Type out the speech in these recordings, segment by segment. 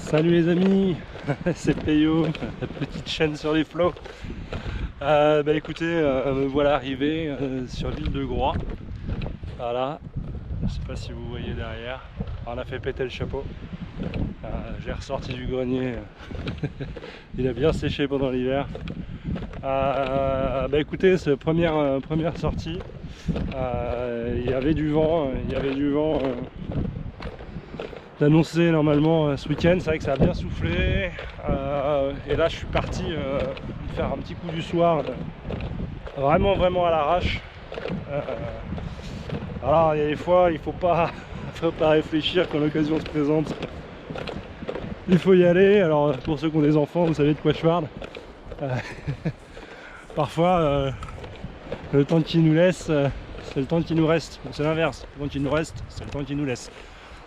Salut les amis, c'est Peyo, la petite chaîne sur les flots. Écoutez, me voilà arrivé sur l'île de Groix. Voilà, je sais pas si vous voyez derrière. On a fait péter le chapeau. J'ai ressorti du grenier. Il a bien séché pendant l'hiver. Écoutez, c'est la première sortie. Il y avait du vent, d'annoncer normalement ce week-end. C'est vrai que ça a bien soufflé, et là je suis parti faire un petit coup du soir, vraiment à l'arrache. Alors il y a des fois il faut pas réfléchir quand l'occasion se présente, il faut y aller. Alors pour ceux qui ont des enfants, vous savez de quoi je parle. Parfois le temps qui nous laisse, c'est le temps qui nous reste. C'est l'inverse, le temps qui nous reste, c'est le temps qui nous laisse.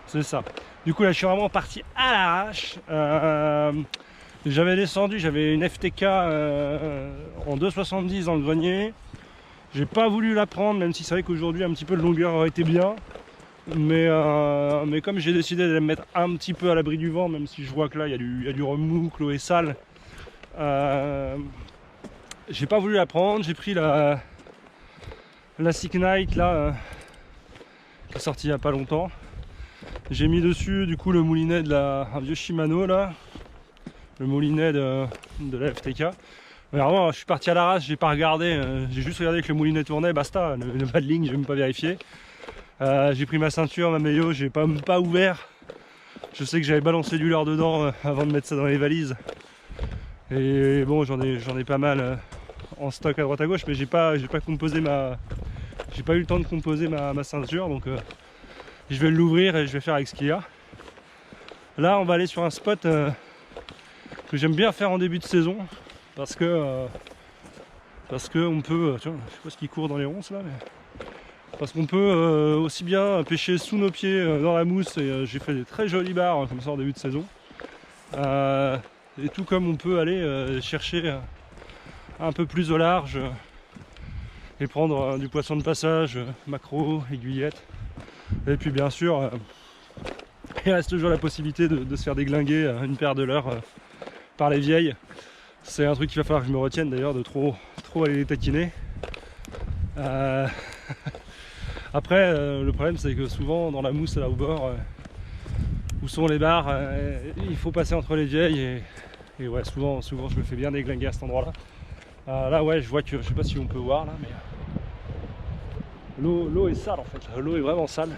C'est ça. Du coup là je suis vraiment parti à l'arrache. J'avais descendu, j'avais une FTK en 2,70 dans le grenier. J'ai pas voulu la prendre, même si c'est vrai qu'aujourd'hui un petit peu de longueur aurait été bien. Mais comme j'ai décidé de la mettre un petit peu à l'abri du vent, même si je vois que là il y a du remous, que l'eau est sale, j'ai pas voulu la prendre. J'ai pris la Sick Night là, qui est sortie il y a pas longtemps. J'ai mis dessus du coup le moulinet un vieux Shimano là, le moulinet de la FTK. Mais vraiment je suis parti à l'arrache, j'ai pas regardé, j'ai juste regardé que le moulinet tournait, basta, le pas de ligne, j'ai même pas vérifié. J'ai pris ma ceinture, ma maillot, j'ai pas ouvert. Je sais que j'avais balancé du leurre dedans avant de mettre ça dans les valises. Et bon, j'en ai pas mal en stock à droite à gauche, mais j'ai pas eu le temps de composer ma ceinture, donc je vais l'ouvrir et je vais faire avec ce qu'il y a. Là on va aller sur un spot que j'aime bien faire en début de saison, parce que on peut, tiens, je sais pas ce qui court dans les ronces là, mais parce qu'on peut aussi bien pêcher sous nos pieds dans la mousse, et j'ai fait des très jolies barres comme ça en début de saison, et tout comme on peut aller chercher un peu plus au large et prendre du poisson de passage, maquereau, aiguillette. Et puis bien sûr, il reste toujours la possibilité de se faire déglinguer une paire de leurres par les vieilles. C'est un truc qu'il va falloir que je me retienne d'ailleurs, de trop aller les taquiner. Après, le problème c'est que souvent dans la mousse là au bord, où sont les barres, il faut passer entre les vieilles, et ouais, souvent je me fais bien déglinguer à cet endroit là. Là ouais, je vois que, je sais pas si on peut voir là, mais l'eau est sale en fait, l'eau est vraiment sale.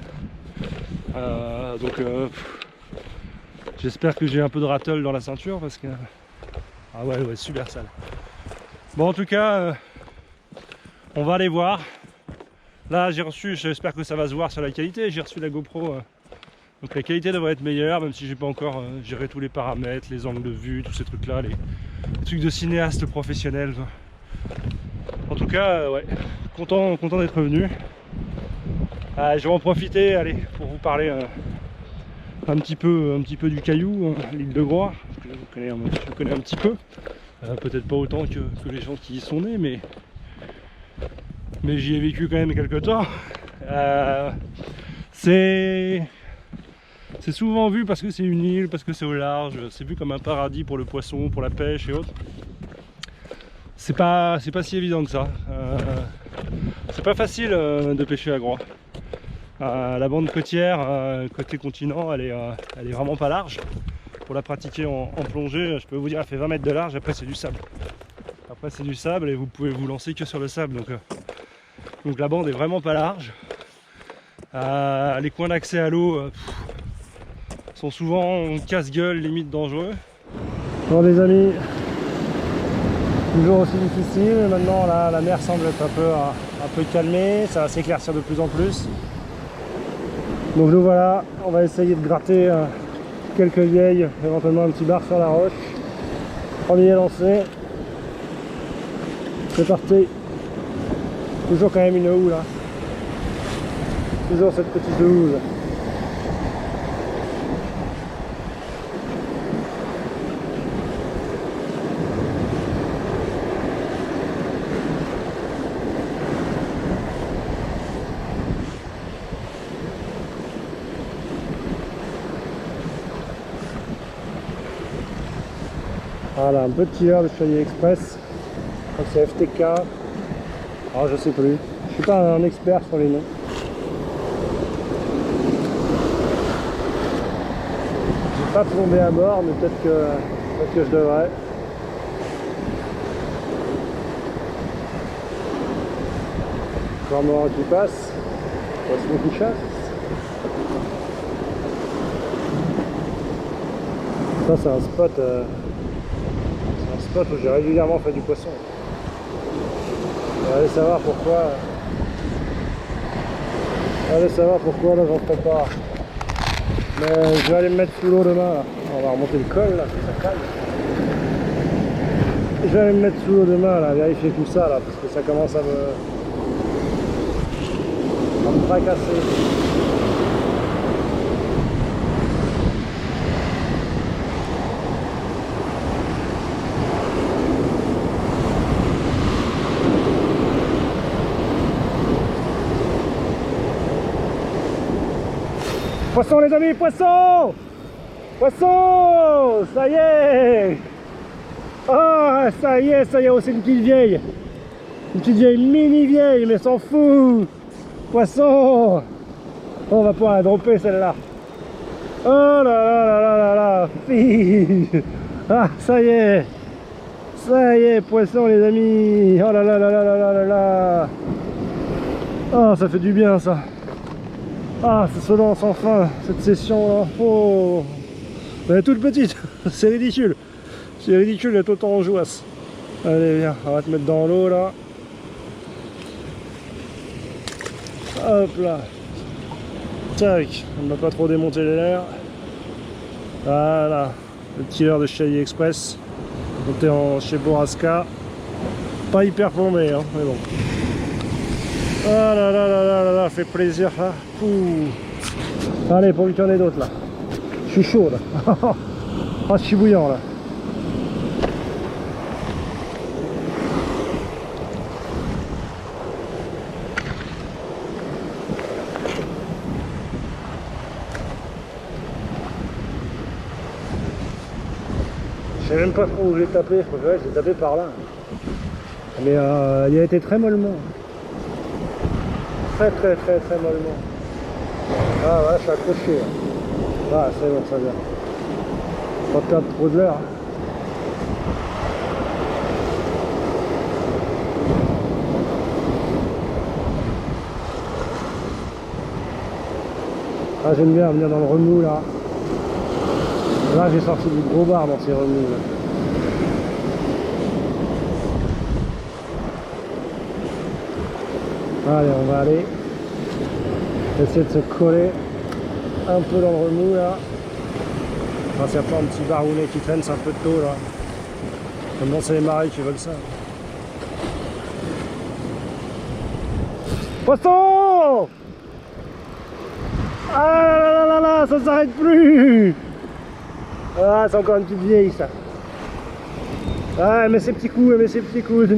J'espère que j'ai un peu de rattle dans la ceinture, parce que ah ouais, super sale. Bon, en tout cas, on va aller voir. Là j'ai reçu, j'espère que ça va se voir sur la qualité, j'ai reçu la GoPro, donc la qualité devrait être meilleure, même si j'ai pas encore géré tous les paramètres, les angles de vue, tous ces trucs là, les trucs de cinéaste professionnel. En tout cas, ouais, content d'être venu. Je vais en profiter, allez, pour vous parler un petit peu du Caillou, l'île de Groix, que je connais un petit peu, peut-être pas autant que les gens qui y sont nés, mais j'y ai vécu quand même quelques temps. C'est souvent vu parce que c'est une île, parce que c'est au large, c'est vu comme un paradis pour le poisson, pour la pêche et autres. C'est pas si évident que ça. C'est pas facile de pêcher à Groix. La bande côtière, côté continent, elle est vraiment pas large. Pour la pratiquer en plongée, je peux vous dire, elle fait 20 mètres de large, après c'est du sable. Et vous pouvez vous lancer que sur le sable. Donc la bande est vraiment pas large. Les coins d'accès à l'eau sont souvent casse-gueule, limite dangereux. Bon les amis, toujours aussi difficile. Maintenant la mer semble être un peu calmée, ça va s'éclaircir de plus en plus. Donc nous voilà, on va essayer de gratter quelques vieilles, éventuellement un petit bar sur la roche. Premier lancé. C'est parti. Toujours quand même une houle là. Toujours cette petite houle. Voilà, un petit verre de Chailly Express. Je crois que c'est FTK. Alors je sais plus. Je suis pas un expert sur les noms. J'ai pas plombé à bord, mais peut-être que je devrais. Cormoran qui passe. Poisson qui chasse. Ça c'est un spot. Où j'ai régulièrement fait du poisson. Allez savoir pourquoi. Allez savoir pourquoi là j'en ferai pas. Mais je vais aller me mettre sous l'eau demain là. On va remonter le col là, ça calme. Je vais aller me mettre sous l'eau demain là, vérifier tout ça là, parce que ça commence à me fracasser. Poisson les amis, poisson! Poisson! Ça y est! Ah, ça y est, oh, c'est une petite vieille! Une petite vieille, mini vieille, mais s'en fout! Poisson! Oh, on va pouvoir la dropper celle-là! Oh là là là là là là! Ah, ça y est! Ça y est, poisson les amis! Oh là là là là là là là là! Oh, ça fait du bien ça! Ah, ça se lance enfin, cette session là. Oh, elle est toute petite, c'est ridicule. C'est ridicule d'être autant en jouasse. Allez, viens, on va te mettre dans l'eau là. Hop là. Tac, on ne va pas trop démonter les lèvres. Voilà, le petit leurre de Chailly Express. On est chez Borrasca. Pas hyper plombé, hein, mais bon. Ah là là là là là là, fait plaisir là. Ouh. Allez, pour lui qu'il y en ait d'autres là. Je suis chaud là. Ah, je suis bouillant là. Je sais même pas trop où je l'ai tapé. Ouais, je l'ai tapé par là. Mais il a été très mollement. Très mollement. Ah ouais, je suis accroché. Ah, c'est bon, ça vient. Pas perdre trop de l'heure. Ah, j'aime bien venir dans le remous là. Là, j'ai sorti du gros bar dans ces remous là. Allez, on va aller essayer de se coller un peu dans le remous là. Enfin, s'il n'y a pas un petit barounet qui traîne, c'est un peu de tôt là. Comme bon, c'est les marées qui veulent ça. Poisson! Ah là là là là, ça s'arrête plus! Ah, c'est encore une petite vieille ça. Ah, mais ces petits coups, c'est une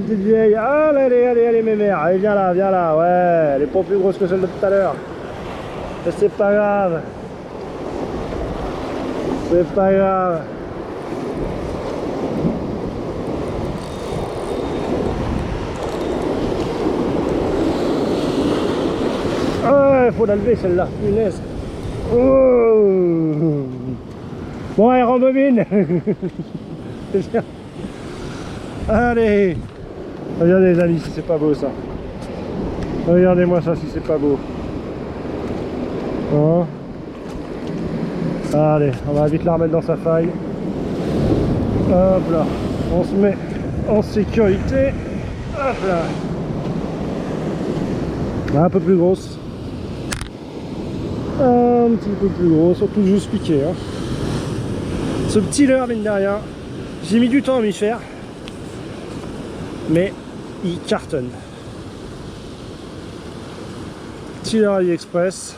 petite vieille. Ah, allez, mes mères. Allez, viens là, ouais. Elle est pas plus grosse que celle de tout à l'heure. Mais c'est pas grave. C'est pas grave. Ah, faut la lever celle-là, punaise. Oh. Bon, allez, rembobine. Allez. Regardez les amis si c'est pas beau ça. Regardez-moi ça si c'est pas beau. Hein? Allez, on va vite la remettre dans sa faille. Hop là. On se met en sécurité. Hop là. Un peu plus grosse. Un petit peu plus grosse, surtout juste piqué. Hein. Ce petit leurre, mine de rien, j'ai mis du temps à m'y faire. Mais il cartonne. Petit leurre AliExpress.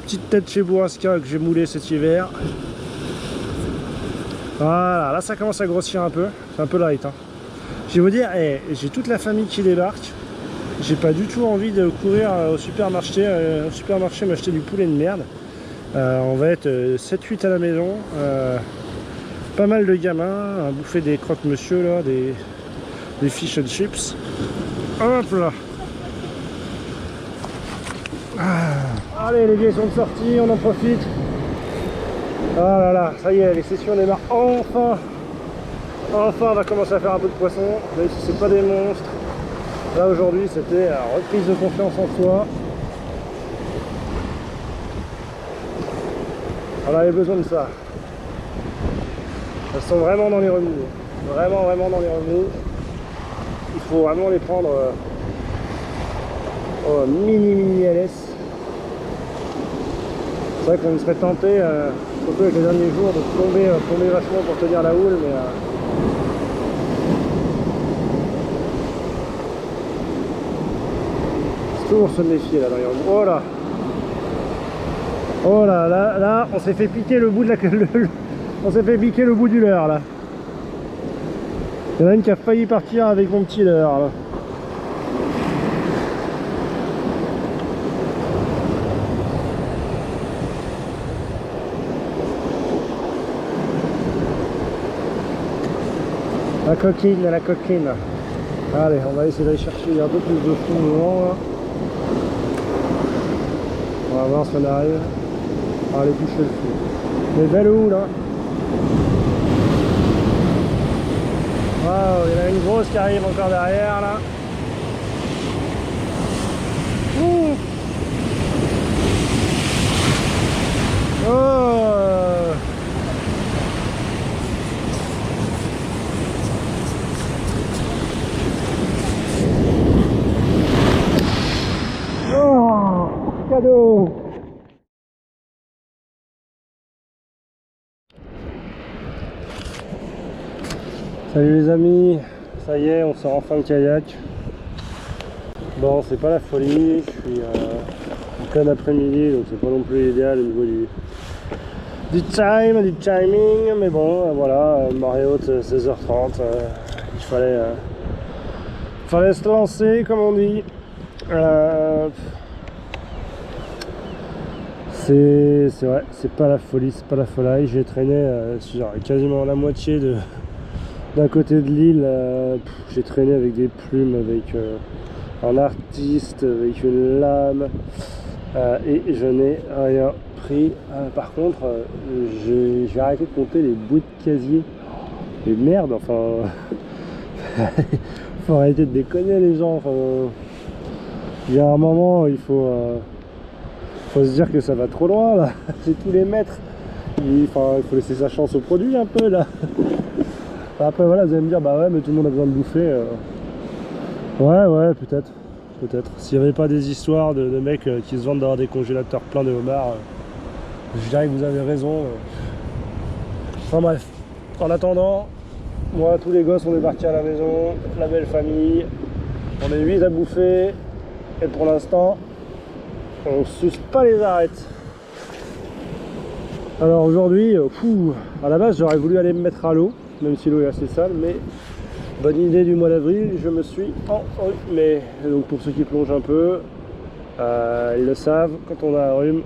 Petite tête chez Borrasca que j'ai moulé cet hiver. Voilà, là ça commence à grossir un peu. C'est un peu light. Hein. Je vais vous dire, j'ai toute la famille qui débarque. J'ai pas du tout envie de courir au supermarché m'acheter du poulet de merde. On va être 7-8 à la maison. pas mal de gamins à bouffer des croque-monsieur là, des fish and chips. Hop là. Ah. Allez, les vieilles sont sortis, on en profite. Ah là là, ça y est, les sessions démarrent enfin. Enfin, on va commencer à faire un peu de poisson, même si c'est pas des monstres. Là aujourd'hui, c'était la reprise de confiance en soi. On avait besoin de ça. Elles sont vraiment dans les remous. Vraiment dans les remous. Il faut vraiment les prendre au mini LS. C'est vrai qu'on serait tenté, surtout avec les derniers jours, de tomber vachement pour tenir la houle, mais c'est toujours se méfier là dans les remous. Oh là! Oh là, là, on s'est fait piquer le bout de on s'est fait piquer le bout du leurre là. Il y en a une qui a failli partir avec mon petit leurre là. La coquine. Allez, on va essayer d'aller chercher un peu plus de fond devant là. On va voir si on arrive. Allez, boucher le fou. Mais belle houle, hein. Waouh, il y en a une grosse qui arrive encore derrière là. Ouh. Oh. Oh, cadeau. Salut les amis, ça y est, on sort enfin le kayak. Bon, c'est pas la folie, je suis en plein après-midi, donc c'est pas non plus idéal au niveau du timing, mais bon, voilà, marée haute 16h30, il fallait se lancer comme on dit. C'est vrai, c'est pas la folie, c'est pas la folie. J'ai traîné sur quasiment la moitié d'un côté de l'île. J'ai traîné avec des plumes, avec un artiste, avec une lame, et je n'ai rien pris. Par contre, j'ai arrêté de compter les bouts de casier. Et merde, enfin, faut arrêter de déconner les gens. Enfin, il y a un moment, il faut se dire que ça va trop loin là. C'est tous les mètres. Il faut laisser sa chance au produit un peu là. Après voilà, vous allez me dire bah ouais, mais tout le monde a besoin de bouffer. Ouais, peut-être. S'il n'y avait pas des histoires de mecs qui se vendent d'avoir des congélateurs pleins de homards, je dirais que vous avez raison. Enfin bref, en attendant, moi tous les gosses ont débarqué à la maison, la belle famille, on est 8 à bouffer, et pour l'instant, on suce pas les arêtes. Alors aujourd'hui, à la base j'aurais voulu aller me mettre à l'eau, même si l'eau est assez sale, mais bonne idée du mois d'avril, je me suis enrhumé. Donc pour ceux qui plongent un peu, ils le savent, quand on a un rhume,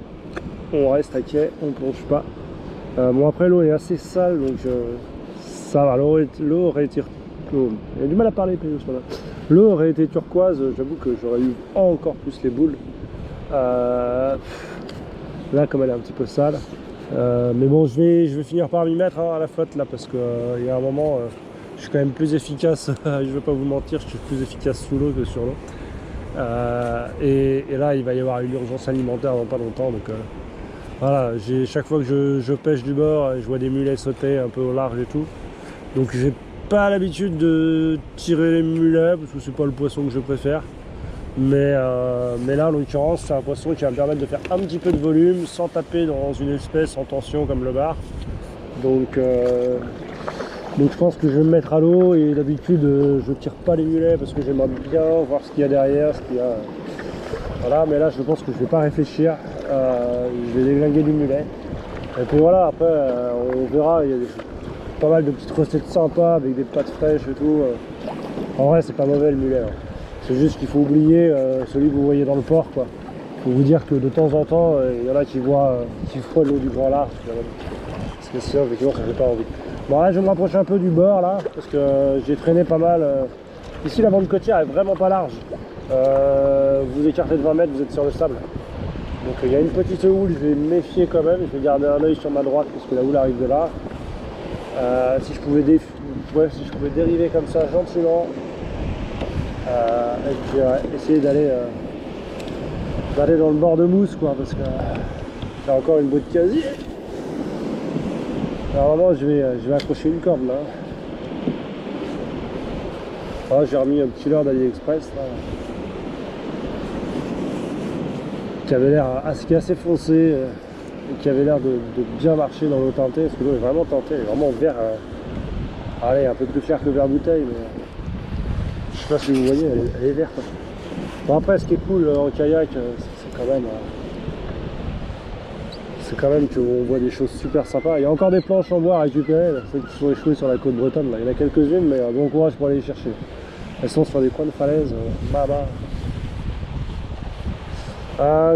on reste à quai, on plonge pas. Bon après l'eau est assez sale, donc ça va, l'eau aurait été... Il y a du mal à parler, l'eau aurait été turquoise, j'avoue que j'aurais eu encore plus les boules. Là comme elle est un petit peu sale, mais bon je vais finir par m'y mettre à la flotte là, parce qu'il y a un moment je suis quand même plus efficace. Je vais pas vous mentir, je suis plus efficace sous l'eau que sur l'eau, et là il va y avoir une urgence alimentaire dans pas longtemps, donc voilà, chaque fois que je pêche du bord, je vois des mulets sauter un peu au large et tout, donc j'ai pas l'habitude de tirer les mulets parce que c'est pas le poisson que je préfère. Mais là en l'occurrence c'est un poisson qui va me permettre de faire un petit peu de volume sans taper dans une espèce en tension comme le bar. Donc je pense que je vais me mettre à l'eau, et d'habitude je tire pas les mulets parce que j'aimerais bien voir ce qu'il y a derrière, voilà, mais là je pense que je vais pas réfléchir, je vais déglinguer du mulet. Et puis voilà, après on verra, il y a pas mal de petites recettes sympas avec des pâtes fraîches et tout. En vrai c'est pas mauvais le mulet, hein. C'est juste qu'il faut oublier celui que vous voyez dans le port, quoi. Il faut vous dire que de temps en temps, il y en a qui frôlent l'eau du grand large. Parce que sinon, effectivement, ça fait pas envie. Bon, là, je vais me rapprocher un peu du bord, là, parce que j'ai traîné pas mal. Ici, la bande côtière est vraiment pas large. Vous écartez de 20 mètres, vous êtes sur le sable. Donc, il y a une petite houle, je vais me méfier quand même. Je vais garder un œil sur ma droite, parce que la houle arrive de là. Si je pouvais dériver comme ça, gentiment. Et puis, essayer d'aller dans le bord de mousse, quoi, parce que j'ai encore une bout de casier. Alors vraiment je vais accrocher une corde là. Ah, j'ai remis un petit leurre d'AliExpress là, qui avait l'air assez foncé et qui avait l'air de bien marcher dans l'eau teintée, parce que l'eau est vraiment teintée, elle est vraiment vert, allez, un peu plus clair que vert bouteille, mais je sais pas si vous voyez, elle est verte. Bon, après ce qui est cool en kayak, c'est quand même qu'on voit des choses super sympas. Il y a encore des planches en bois à récupérer, là, celles qui sont échouées sur la côte bretonne. Là. Il y en a quelques-unes, mais bon courage pour aller les chercher. Elles sont sur des coins de falaise.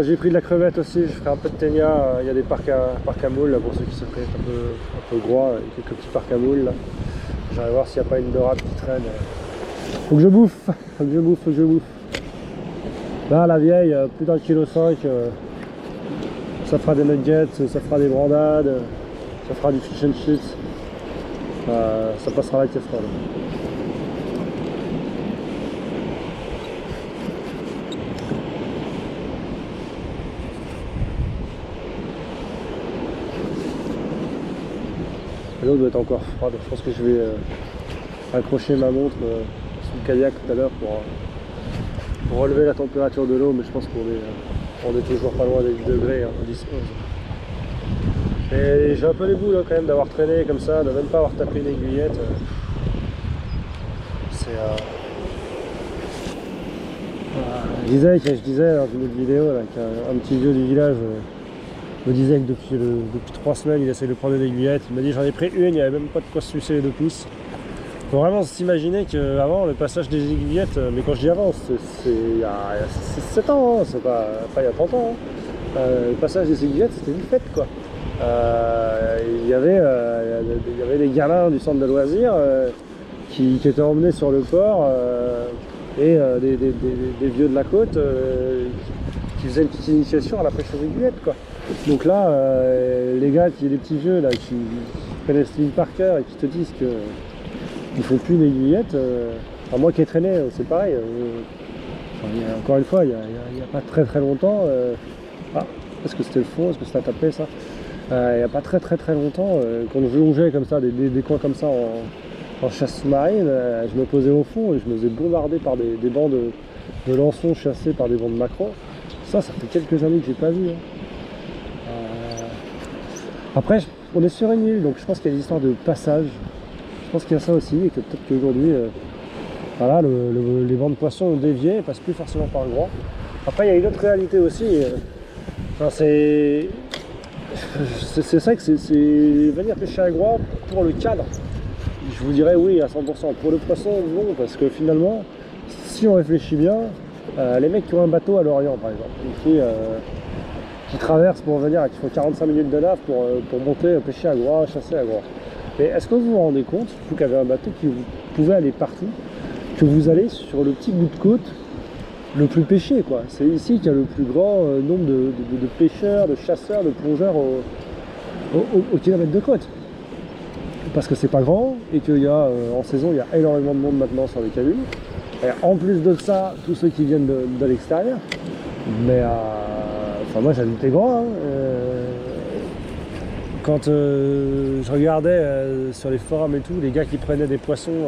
J'ai pris de la crevette aussi, je ferai un peu de ténia. Il y a des parcs à moules là, pour ceux qui se prêtent un peu gros, quelques petits parcs à moules. J'aimerais voir s'il n'y a pas une dorade qui traîne. Faut que je bouffe, faut que je bouffe. Là, la vieille, plus d'1,5 kg. Ça fera des nuggets, ça fera des brandades, ça fera du fish and chips, ça passera la casserole. L'eau doit être encore froide, je pense que je vais accrocher ma montre sous le kayak tout à l'heure pour relever la température de l'eau, mais je pense qu'on est toujours pas loin des 10 degrés, hein, 10, 11. Et j'ai un peu les boules quand même d'avoir traîné comme ça, de même pas avoir tapé une aiguillette. Je disais dans une autre vidéo qu'un petit vieux du village me disait que depuis 3 semaines il essaie de prendre une aiguillette. Il m'a dit j'en ai pris une, il n'y avait même pas de quoi se sucer les 2 pouces. Faut vraiment s'imaginer qu'avant le passage des aiguillettes, mais quand je dis avant, c'est il y a 7 ans, hein, c'est pas il y a 30 ans. Hein. Le passage des aiguillettes c'était une fête quoi. Il y avait des gamins du centre de loisirs qui étaient emmenés sur le port et des vieux de la côte qui faisaient une petite initiation à la pêche aux aiguillettes quoi. Donc là, les petits vieux là qui connaissent l'île par cœur et qui te disent que ils font plus une aiguillette. Enfin, moi qui ai traîné, c'est pareil. Encore une fois, il n'y a pas très longtemps. Est-ce que c'était le fond? Est-ce que c'était à taper ça? Il n'y a pas très longtemps, quand je longeais comme ça, des coins comme ça en chasse sous-marine, je me posais au fond et je me faisais bombarder par des bancs de lançons chassés par des bancs de maquereaux. Ça fait quelques années que j'ai pas vu. Hein. Après, on est sur une île, donc je pense qu'il y a des histoires de passage. Je pense qu'il y a ça aussi, et que peut-être qu'aujourd'hui, voilà, les bancs de poissons ont dévié et passent plus forcément par le Groix. Après, il y a une autre réalité aussi. C'est ça que c'est venir pêcher à Groix pour le cadre. Je vous dirais oui à 100%. Pour le poisson, non, parce que finalement, si on réfléchit bien, les mecs qui ont un bateau à Lorient, par exemple, qui traversent pour venir, qui font 45 minutes de nave pour monter, pêcher à Groix, chasser à Groix. Mais est-ce que vous vous rendez compte, vous qui avez un bateau, que vous pouvez aller partout, que vous allez sur le petit bout de côte le plus pêché, quoi. C'est ici qu'il y a le plus grand nombre de pêcheurs, de chasseurs, de plongeurs au kilomètre de côte. Parce que c'est pas grand et qu'il y a en saison il y a énormément de monde maintenant sur les cabines. Et en plus de ça, tous ceux qui viennent de l'extérieur. Mais enfin moi j'habitais grand. Hein, quand je regardais sur les forums et tout, les gars qui prenaient des poissons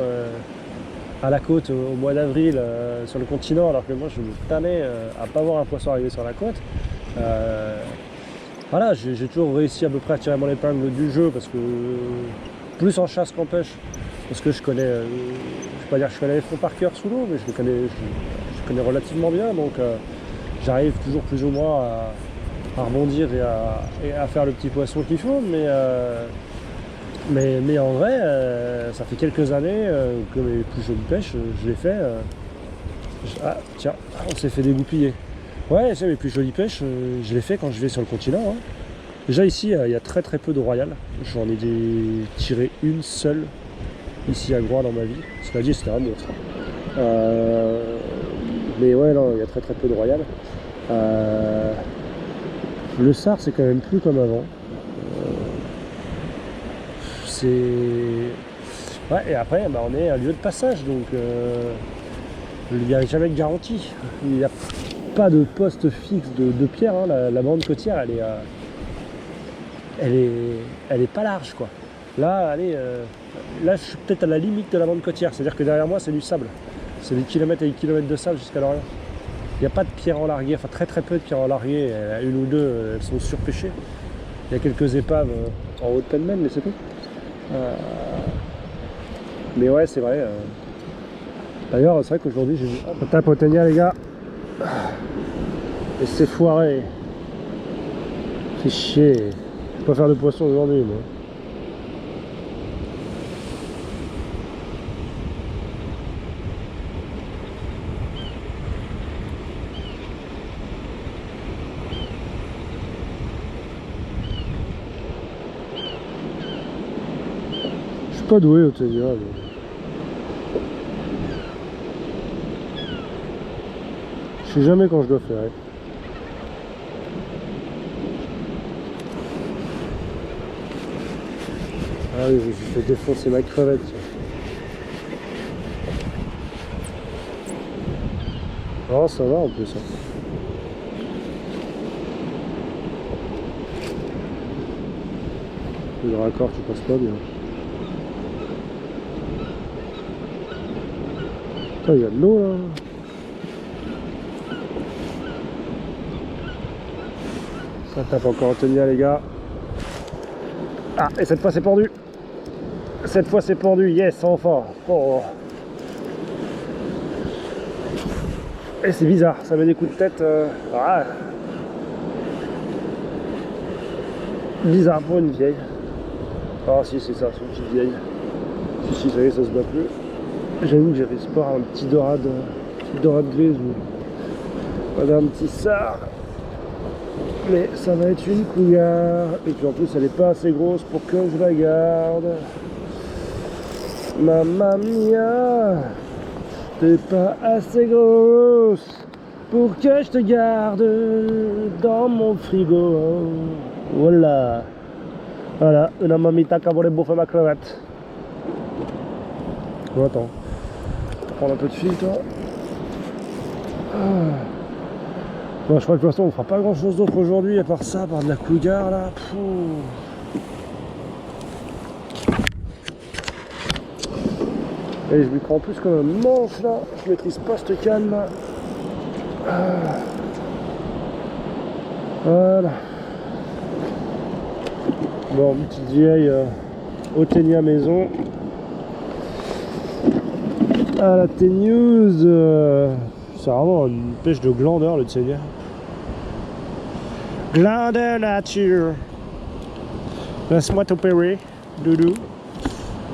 à la côte au mois d'avril sur le continent, alors que moi je me tannais à pas voir un poisson arriver sur la côte. Voilà, j'ai toujours réussi à peu près à tirer mon épingle du jeu parce que plus en chasse qu'en pêche, parce que je connais, je vais pas dire que je connais les fonds par cœur sous l'eau, mais je connais relativement bien, donc j'arrive toujours plus ou moins à rebondir et à faire le petit poisson qu'il faut, mais en vrai, ça fait quelques années que mes plus jolies pêches, je les fais. Ah tiens, on s'est fait dégoupiller. Ouais, mes plus jolies pêches, je les fais quand je vais sur le continent. Hein. Déjà ici, il y a très très peu de royales. J'en ai tiré une seule ici à Groix dans ma vie. Cela dit, c'était un monstre. Mais ouais, non, il y a très très peu de royales. Le SAR, c'est quand même plus comme avant. C'est... Ouais, et après, bah, on est un lieu de passage, donc il n'y a jamais de garantie. Il n'y a pas de poste fixe de pierre. Hein. La bande côtière, elle est pas large, quoi. Là, allez, là, je suis peut-être à la limite de la bande côtière. C'est-à-dire que derrière moi, c'est du sable. C'est des kilomètres et des kilomètres de sable jusqu'à l'Orient. Il n'y a pas de pierres en larguer, enfin très très peu de pierres en larguer. Une ou deux, elles sont surpêchées. Il y a quelques épaves en haut de Penmen, mais c'est tout. Mais ouais, c'est vrai. D'ailleurs, c'est vrai qu'aujourd'hui, j'ai vu... On tape au Ténia, les gars. Et c'est foiré. C'est chier. Je vais pas faire de poisson aujourd'hui, moi. Je suis pas doué au Ténia, mais... Je sais jamais quand je dois faire. Ah oui, je me suis fait défoncer ma crevette. Oh, ça va en plus. Hein. Le raccord, tu passes pas bien. Putain, il y a de l'eau là. Ça tape encore au Ténia, les gars. Ah, et cette fois c'est pendu. Cette fois c'est pendu, yes, enfin. Oh. Et c'est bizarre, ça met des coups de tête. Ah. Bizarre pour une vieille. Ah si, c'est ça, c'est une petite vieille. Si, ça y est, ça se bat plus. J'avoue que j'avais espoir un petit dorade grise ou un petit sard. Mais ça va être une cougar. Et puis en plus elle est pas assez grosse pour que je la garde. Mamma mia, t'es pas assez grosse pour que je te garde dans mon frigo. Voilà. Voilà, une mamita qui a volé bouffer ma crevette. Bon, attends. On va prendre un peu de fil, toi. Bon, je crois que de toute façon on fera pas grand chose d'autre aujourd'hui à part ça, à part de la cougar là. Et je lui prends plus comme un manche là, je maîtrise pas cette canne là. Voilà. Bon, une petite vieille au Ténia maison. Ah, la teigneuse, c'est vraiment une pêche de glandeur le Ténia. Glandeur nature. Laisse-moi t'opérer, doudou.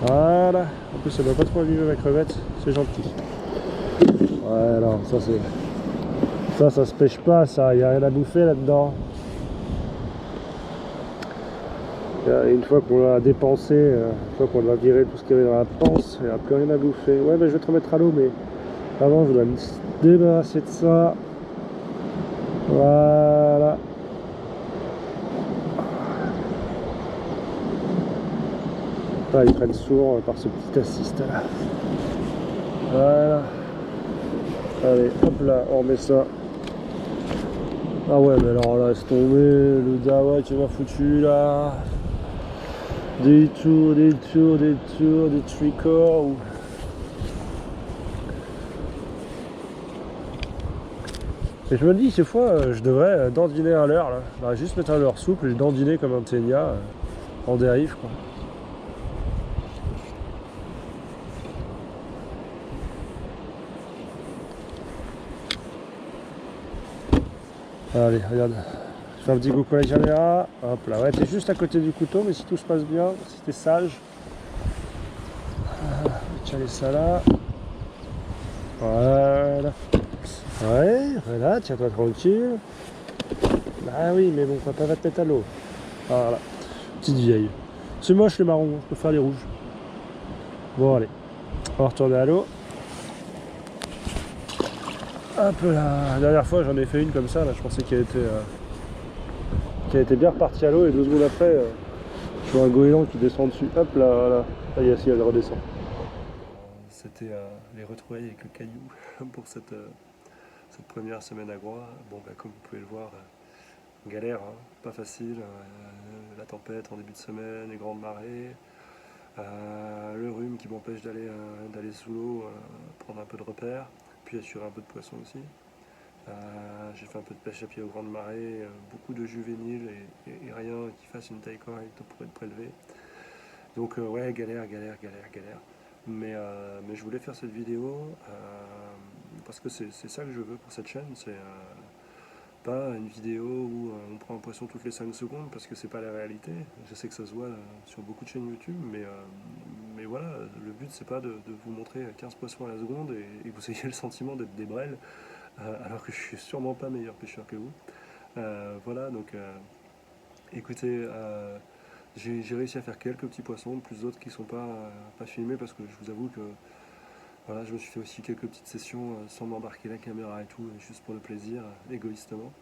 Voilà. En plus, ça doit pas trop abîmer ma crevette, c'est gentil. Ouais, non, ça c'est. Ça se pêche pas, ça, y a rien à bouffer là-dedans. Une fois qu'on l'a dépensé, une fois qu'on a viré tout ce qu'il y avait dans la panse, il n'y a plus rien à bouffer. Ouais, mais je vais te remettre à l'eau, mais avant je dois me débarrasser de ça. Voilà. Ah, ils prennent souvent par ce petit assist là. Voilà. Allez, hop là, on remet ça. Ah ouais, mais alors là, laisse tomber, le dawa qui m'a foutu là. Des tours, des tricorps. Et je me dis, ces fois, je devrais dandiner à l'heure là. Bah, juste mettre un leurre souple et dandiner comme un Ténia en dérive quoi. Allez, regarde. Je fais un petit coucou à la caméra. Hop là, ouais, t'es juste à côté du couteau, mais si tout se passe bien, si t'es sage, tu as ça là. Voilà. Ouais, voilà, tiens-toi tranquille. Ah oui, mais bon, papa va te mettre à l'eau. Voilà, petite vieille. C'est moche les marrons, je préfère les rouges. Bon allez, on va retourner à l'eau. Hop là, la dernière fois j'en ai fait une comme ça, là je pensais qu'elle était bien repartie à l'eau et 2 secondes après, je vois un goéland qui descend dessus. Hop là, voilà. Là, si elle redescend. C'était les retrouvailles avec le caillou pour cette première semaine à Groix. Bon, bah, comme vous pouvez le voir, galère, hein, pas facile. La tempête en début de semaine, les grandes marées, le rhume qui m'empêche d'aller sous l'eau, prendre un peu de repères, puis assurer un peu de poisson aussi. J'ai fait un peu de pêche à pied aux grandes marées, beaucoup de juvéniles et rien qui fasse une taille correcte pour être prélevé. Donc ouais, galère. Mais je voulais faire cette vidéo parce que c'est ça que je veux pour cette chaîne. C'est pas une vidéo où on prend un poisson toutes les 5 secondes parce que c'est pas la réalité. Je sais que ça se voit sur beaucoup de chaînes YouTube, mais voilà, le but c'est pas de vous montrer 15 poissons à la seconde et que vous ayez le sentiment d'être des brels, alors que je suis sûrement pas meilleur pêcheur que vous. Voilà, donc écoutez, j'ai réussi à faire quelques petits poissons, plus d'autres qui sont pas filmés parce que je vous avoue que voilà, je me suis fait aussi quelques petites sessions sans m'embarquer la caméra et tout, juste pour le plaisir, égoïstement.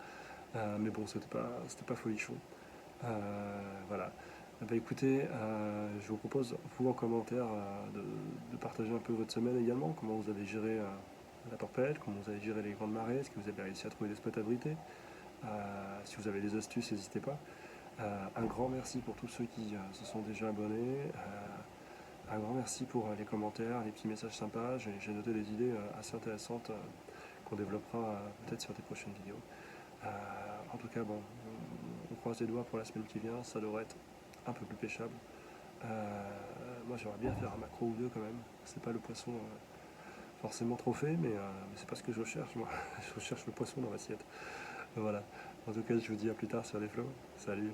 Mais bon, c'était pas folichon. Voilà. Bah écoutez, je vous propose, vous en commentaire, de partager un peu votre semaine également, comment vous avez géré la tempête, comment vous avez géré les grandes marées, est-ce que vous avez réussi à trouver des spots abrités. Si vous avez des astuces, n'hésitez pas. Un grand merci pour tous ceux qui se sont déjà abonnés. Un grand merci pour les commentaires, les petits messages sympas. J'ai noté des idées assez intéressantes qu'on développera peut-être sur des prochaines vidéos. En tout cas, bon, on croise les doigts pour la semaine qui vient. Ça devrait être un peu plus pêchable. Moi, j'aimerais bien faire un macro ou deux quand même. C'est pas le poisson forcément trop fait, mais c'est pas ce que je recherche. Moi, je recherche le poisson dans l'assiette. Voilà. En tout cas, je vous dis à plus tard sur les flots. Salut.